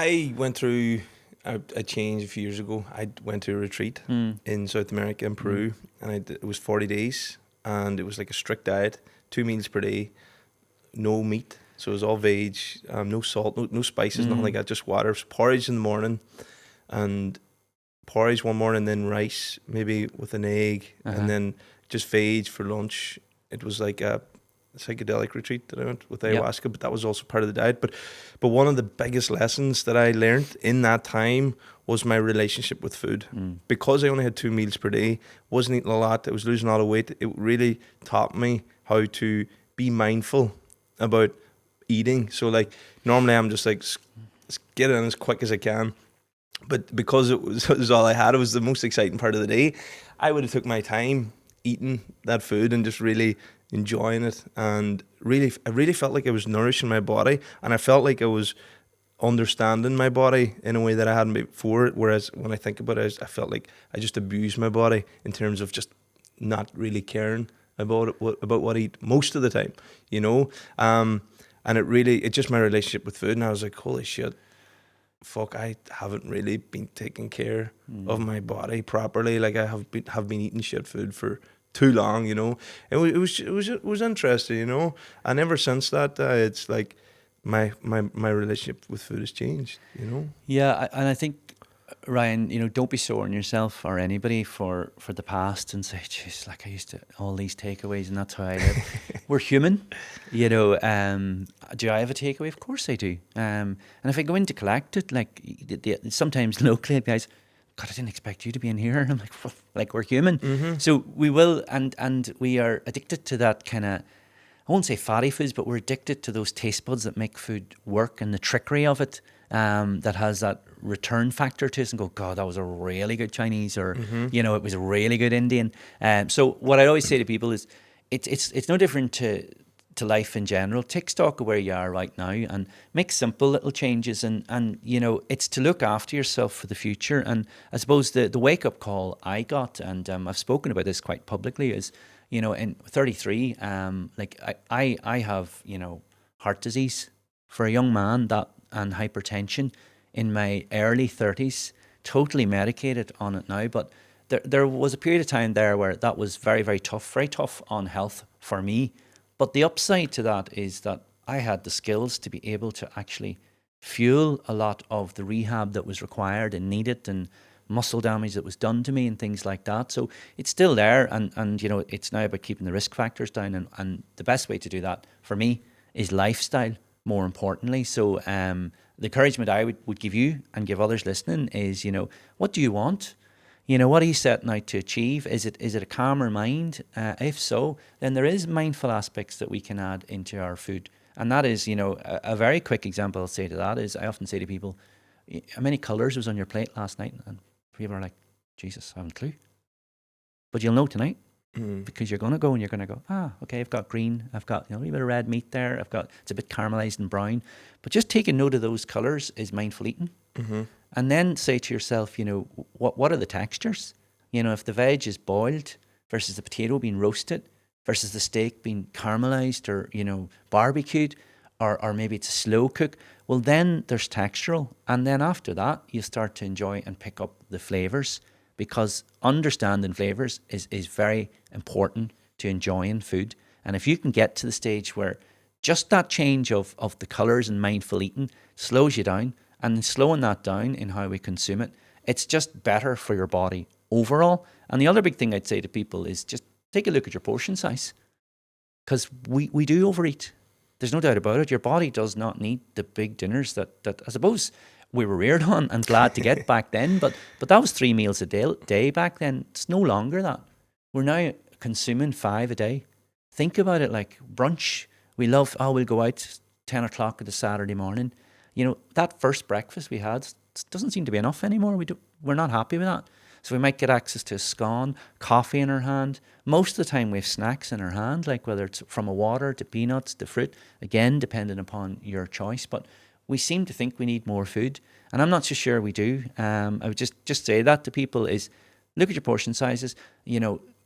I went through a change a few years ago. I went to a retreat in South America, in Peru, and it was 40 days, and it was like a strict diet, 2 meals per day, no meat, so it was all veg, no salt, no spices, nothing like that, just water. It was porridge in the morning, and porridge one morning, then rice, maybe with an egg, and then just veg for lunch. It was like a psychedelic retreat that I went with ayahuasca, but that was also part of the diet. But one of the biggest lessons that I learned in that time was my relationship with food. Because I only had 2 meals per day, wasn't eating a lot, I was losing a lot of weight. It really taught me how to be mindful about eating. So like normally I'm just like get in as quick as I can. But because it was all I had, it was the most exciting part of the day. I would have took my time eating that food and just really enjoying it, and I really felt like I was nourishing my body, and I felt like I was understanding my body in a way that I hadn't before. Whereas when I think about it, I felt like I just abused my body in terms of just not really caring about what I eat most of the time, and it just my relationship with food, and I was like, holy shit, fuck, I haven't really been taking care of my body properly. Like I have been eating shit food for too long, and it was interesting, and ever since that, it's like my relationship with food has changed. Yeah, and I think, Ryan, don't be sore on yourself or anybody for the past and say, "Jeez, like I used to all these takeaways and that's how I live." We're human, Do I have a takeaway? Of course I do. And if I go in to collect it, like sometimes locally, guys, God, I didn't expect you to be in here. I'm like, well, like we're human, so we will, and we are addicted to that kind of. I won't say fatty foods, but we're addicted to those taste buds that make food work and the trickery of it. That has that return factor to us and go, God, that was a really good Chinese, or it was a really good Indian. So what I always say to people is, it's no different to life in general. Take stock of where you are right now and make simple little changes, and it's to look after yourself for the future. And I suppose the wake up call I got, and I've spoken about this quite publicly, is in 33, like I have heart disease for a young man, that and hypertension in my early 30s, totally medicated on it now. But there was a period of time there where that was very, very tough on health for me. But the upside to that is that I had the skills to be able to actually fuel a lot of the rehab that was required and needed, and muscle damage that was done to me and things like that. So it's still there, and it's now about keeping the risk factors down, and the best way to do that for me is lifestyle, more importantly. So the encouragement I would give you and give others listening is, what do you want? What are you setting out to achieve? Is it a calmer mind? If so, then there is mindful aspects that we can add into our food. And that is, a very quick example I'll say to that is, I often say to people, how many colours was on your plate last night? And people are like, Jesus, I haven't a clue. But you'll know tonight, because you're going to go and you're going to go, okay, I've got green, I've got a little bit of red meat there, it's a bit caramelized and brown. But just taking note of those colours is mindful eating. And then say to yourself, what are the textures? If the veg is boiled versus the potato being roasted versus the steak being caramelized or, barbecued, or maybe it's a slow cook, well, then there's textural. And then after that, you start to enjoy and pick up the flavors, because understanding flavors is very important to enjoying food. And if you can get to the stage where just that change of the colors and mindful eating slows you down, and slowing that down in how we consume it, it's just better for your body overall. And the other big thing I'd say to people is just take a look at your portion size, because we do overeat. There's no doubt about it. Your body does not need the big dinners that I suppose we were reared on and glad to get back then. But that was 3 meals a day back then. It's no longer that. We're now consuming 5 a day. Think about it like brunch. We love, we'll go out 10 o'clock on a Saturday morning. That first breakfast we had doesn't seem to be enough anymore. We're not happy with that. So we might get access to a scone, coffee in our hand. Most of the time we have snacks in our hand, like whether it's from a water to peanuts to fruit, again, depending upon your choice. But we seem to think we need more food, and I'm not so sure we do. I would just say that to people is, look at your portion sizes,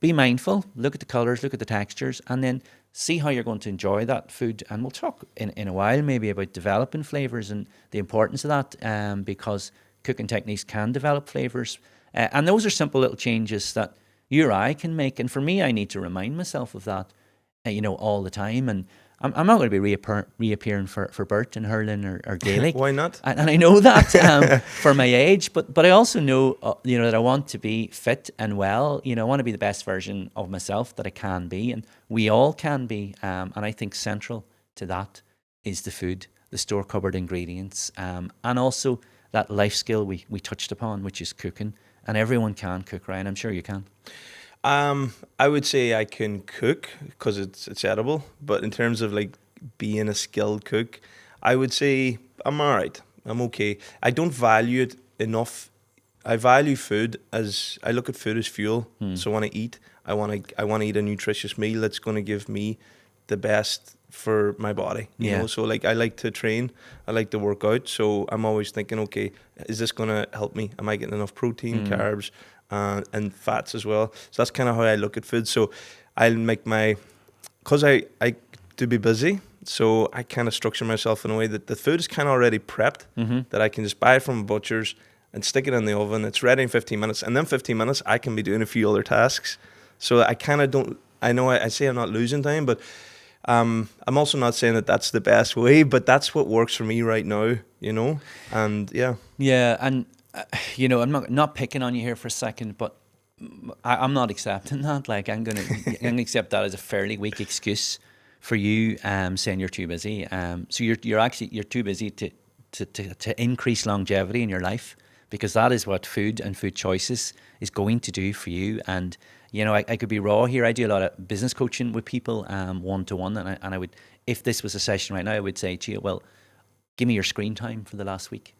be mindful, look at the colours, look at the textures, and then see how you're going to enjoy that food. And we'll talk in a while maybe about developing flavours and the importance of that, because cooking techniques can develop flavours. And those are simple little changes that you or I can make. And for me, I need to remind myself of that, all the time. And I'm not going to be reappearing for Bert and hurling or Gaelic. Why not? And I know that for my age, but I also know, that I want to be fit and well. I want to be the best version of myself that I can be, and we all can be. And I think central to that is the food, the store cupboard ingredients, and also that life skill we touched upon, which is cooking. And everyone can cook, Ryan. I'm sure you can. I would say I can cook because it's edible, but in terms of like being a skilled cook, I would say I'm all right. I'm okay. I don't value it enough. I value food I look at food as fuel. So when I eat, I want to eat a nutritious meal that's going to give me the best for my body. You know, so like I like to train, I like to work out. So I'm always thinking, okay, is this going to help me? Am I getting enough protein, carbs, and fats as well? So that's kind of how I look at food. So I'll make because I to be busy, so I kind of structure myself in a way that the food is kind of already prepped, that I can just buy it from a butcher's and stick it in the oven. It's ready in 15 minutes. And then 15 minutes, I can be doing a few other tasks. So I kind of don't, I know I say I'm not losing time, but I'm also not saying that that's the best way, but that's what works for me right now, and yeah. Yeah, and I'm not picking on you here for a second, but I'm not accepting that. Like I'm gonna accept that as a fairly weak excuse for you, saying you're too busy. So you're too busy to increase longevity in your life, because that is what food and food choices is going to do for you. And I could be raw here. I do a lot of business coaching with people, one-to-one, and I would, if this was a session right now, I would say to you, well, give me your screen time for the last week.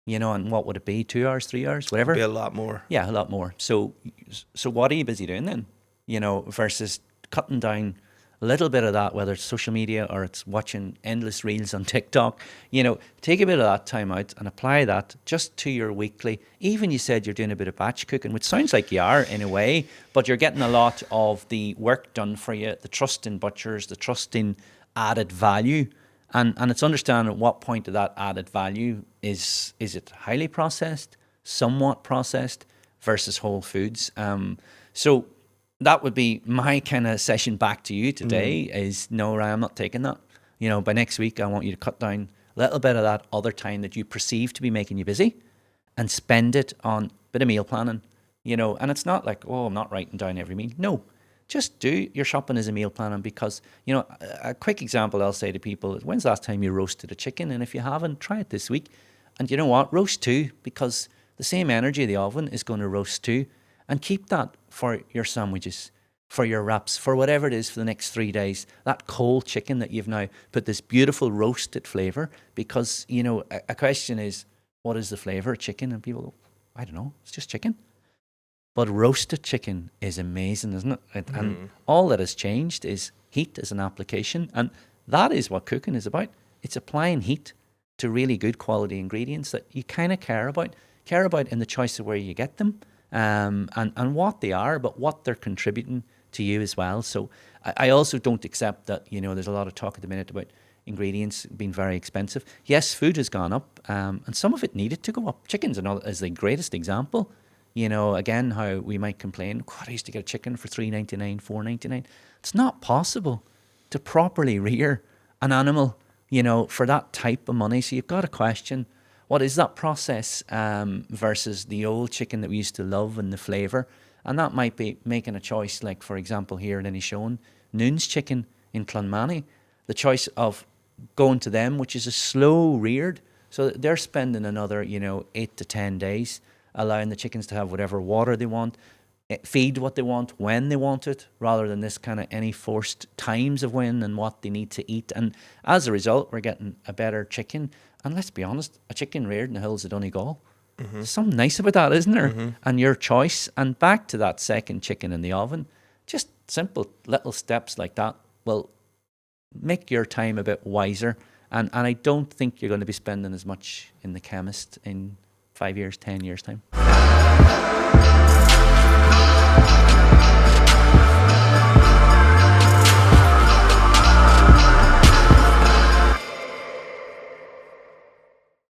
And what would it be? 2 hours, 3 hours, whatever? It'd be a lot more. Yeah, a lot more. So what are you busy doing then? Versus cutting down a little bit of that, whether it's social media or it's watching endless reels on TikTok. Take a bit of that time out and apply that just to your weekly. Even you said you're doing a bit of batch cooking, which sounds like you are in a way, but you're getting a lot of the work done for you, the trust in butchers, the trust in added value. And it's understanding at what point of that added value is it highly processed, somewhat processed versus whole foods. So that would be my kind of session back to you today is, no, Ryan, I'm not taking that. By next week, I want you to cut down a little bit of that other time that you perceive to be making you busy and spend it on a bit of meal planning, and it's not like, oh, I'm not writing down every meal. No. Just do your shopping as a meal planning, because, a quick example I'll say to people is, when's the last time you roasted a chicken? And if you haven't, try it this week. And you know what? Roast two, because the same energy of the oven is going to roast two. And keep that for your sandwiches, for your wraps, for whatever it is for the next 3 days. That cold chicken that you've now put this beautiful roasted flavour, because, a question is, what is the flavour of chicken? And people go, I don't know, it's just chicken. But roasted chicken is amazing, isn't it? And all that has changed is heat as an application. And that is what cooking is about. It's applying heat to really good quality ingredients that you kind of care about in the choice of where you get them, and what they are, but what they're contributing to you as well. So I also don't accept that, there's a lot of talk at the minute about ingredients being very expensive. Yes, food has gone up, and some of it needed to go up. Chicken's is the greatest example. Again, how we might complain, God, I used to get a chicken for $3.99, $4.99. It's not possible to properly rear an animal, for that type of money. So you've got to question, what is that process versus the old chicken that we used to love and the flavour? And that might be making a choice, like, for example, here in Inishowen, Noon's Chicken in Clonmany, the choice of going to them, which is a slow reared. So they're spending another, 8 to 10 days allowing the chickens to have whatever water they want, feed what they want, when they want it, rather than this kind of any forced times of when and what they need to eat. And as a result, we're getting a better chicken. And let's be honest, a chicken reared in the hills of Donegal. There's something nice about that, isn't there? And your choice. And back to that second chicken in the oven, just simple little steps like that will make your time a bit wiser. And I don't think you're going to be spending as much in the chemist in 5 years, 10 years' time.